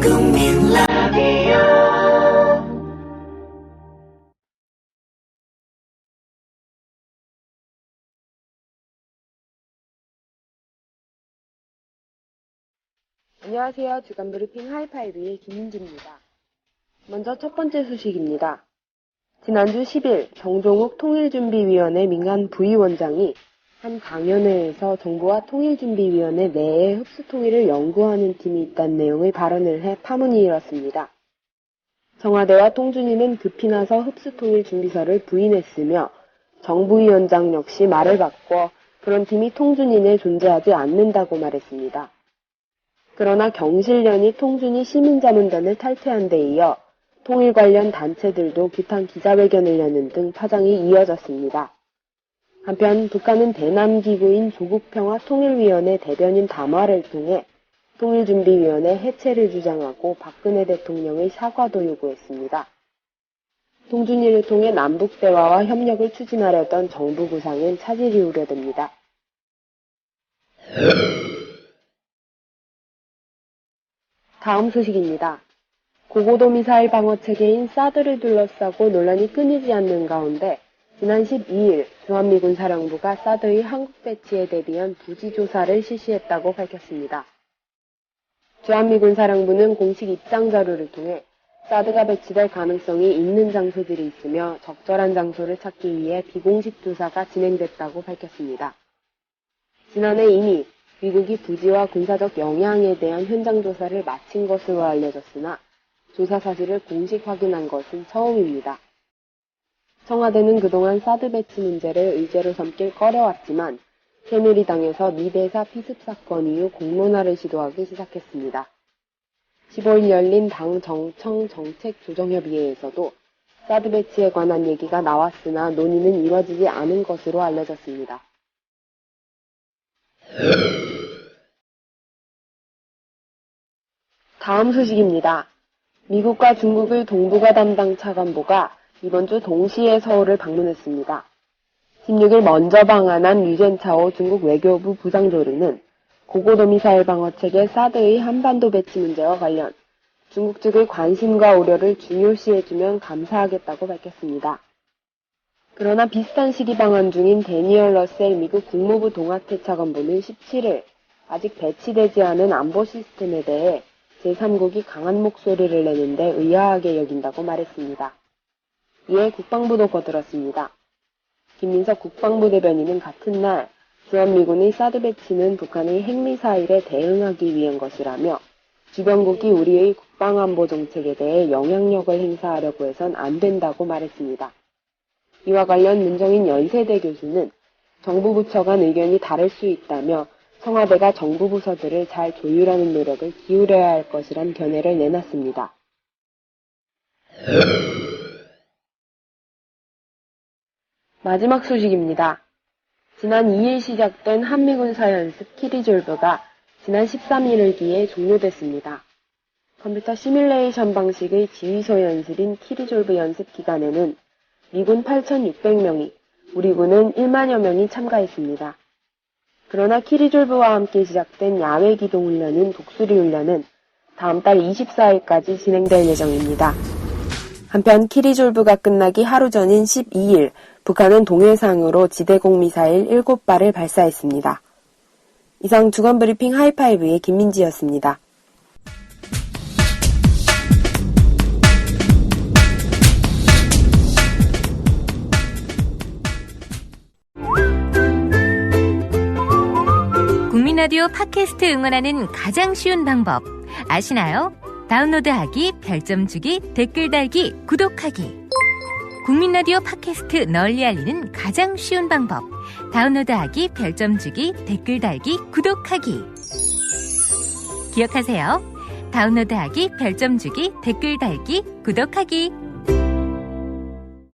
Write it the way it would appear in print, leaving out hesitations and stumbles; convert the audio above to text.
국민 라디오. 안녕하세요. 주간 브리핑 하이파이브의 김민지입니다. 먼저 첫 번째 소식입니다. 지난주 10일 정종욱 통일준비위원회 민간 부위원장이 한 강연회에서 정부와 통일준비위원회 내에 흡수통일을 연구하는 팀이 있다는 내용의 발언을 해 파문이 일었습니다. 청와대와 통준위는 급히 나서 흡수통일 준비서를 부인했으며 정부위원장 역시 말을 바꿔 그런 팀이 통준위 내에 존재하지 않는다고 말했습니다. 그러나 경실련이 통준위 시민자문단을 탈퇴한 데 이어 통일 관련 단체들도 규탄 기자회견을 여는 등 파장이 이어졌습니다. 한편 북한은 대남기구인 조국평화통일위원회 대변인 담화를 통해 통일준비위원회 해체를 주장하고 박근혜 대통령의 사과도 요구했습니다. 통준위를 통해 남북대화와 협력을 추진하려던 정부 구상엔 차질이 우려됩니다. 다음 소식입니다. 고고도 미사일 방어 체계인 사드를 둘러싸고 논란이 끊이지 않는 가운데 지난 12일 주한미군 사령부가 사드의 한국 배치에 대비한 부지 조사를 실시했다고 밝혔습니다. 주한미군 사령부는 공식 입장 자료를 통해 사드가 배치될 가능성이 있는 장소들이 있으며 적절한 장소를 찾기 위해 비공식 조사가 진행됐다고 밝혔습니다. 지난해 이미 미국이 부지와 군사적 영향에 대한 현장 조사를 마친 것으로 알려졌으나 조사 사실을 공식 확인한 것은 처음입니다. 청와대는 그동안 사드 배치 문제를 의제로 삼길 꺼려왔지만 새누리당에서 미 대사 피습 사건 이후 공론화를 시도하기 시작했습니다. 15일 열린 당 정청 정책조정협의회에서도 사드 배치에 관한 얘기가 나왔으나 논의는 이뤄지지 않은 것으로 알려졌습니다. 다음 소식입니다. 미국과 중국의 동북아 담당 차관보가 이번 주 동시에 서울을 방문했습니다. 16일 먼저 방한한 류젠차오 중국 외교부 부상조르는 고고도 미사일 방어체계 사드의 한반도 배치 문제와 관련 중국 측의 관심과 우려를 중요시해주면 감사하겠다고 밝혔습니다. 그러나 비슷한 시기 방한 중인 데니얼 러셀 미국 국무부 동아태 차관보는 17일 아직 배치되지 않은 안보 시스템에 대해 제3국이 강한 목소리를 내는데 의아하게 여긴다고 말했습니다. 이에 국방부도 거들었습니다. 김민석 국방부 대변인은 같은 날 주한미군의 사드 배치는 북한의 핵미사일에 대응하기 위한 것이라며 주변국이 우리의 국방안보 정책에 대해 영향력을 행사하려고 해선 안 된다고 말했습니다. 이와 관련 문정인 연세대 교수는 정부 부처 간 의견이 다를 수 있다며 청와대가 정부 부서들을 잘 조율하는 노력을 기울여야 할 것이란 견해를 내놨습니다. 마지막 소식입니다. 지난 2일 시작된 한미군사연습 키리졸브가 지난 13일을 기해 종료됐습니다. 컴퓨터 시뮬레이션 방식의 지휘소 연습인 키리졸브 연습 기간에는 미군 8,600명이, 우리 군은 1만여 명이 참가했습니다. 그러나 키리졸브와 함께 시작된 야외 기동 훈련인 독수리 훈련은 다음 달 24일까지 진행될 예정입니다. 한편 키리졸브가 끝나기 하루 전인 12일 북한은 동해상으로 지대공 미사일 7발을 발사했습니다. 이상 주간브리핑 하이파이브의 김민지였습니다. 국민라디오 팟캐스트 응원하는 가장 쉬운 방법 아시나요? 다운로드하기, 별점 주기, 댓글 달기, 구독하기. 국민라디오 팟캐스트 널리 알리는 가장 쉬운 방법. 다운로드하기, 별점 주기, 댓글 달기, 구독하기. 기억하세요. 다운로드하기, 별점 주기, 댓글 달기, 구독하기.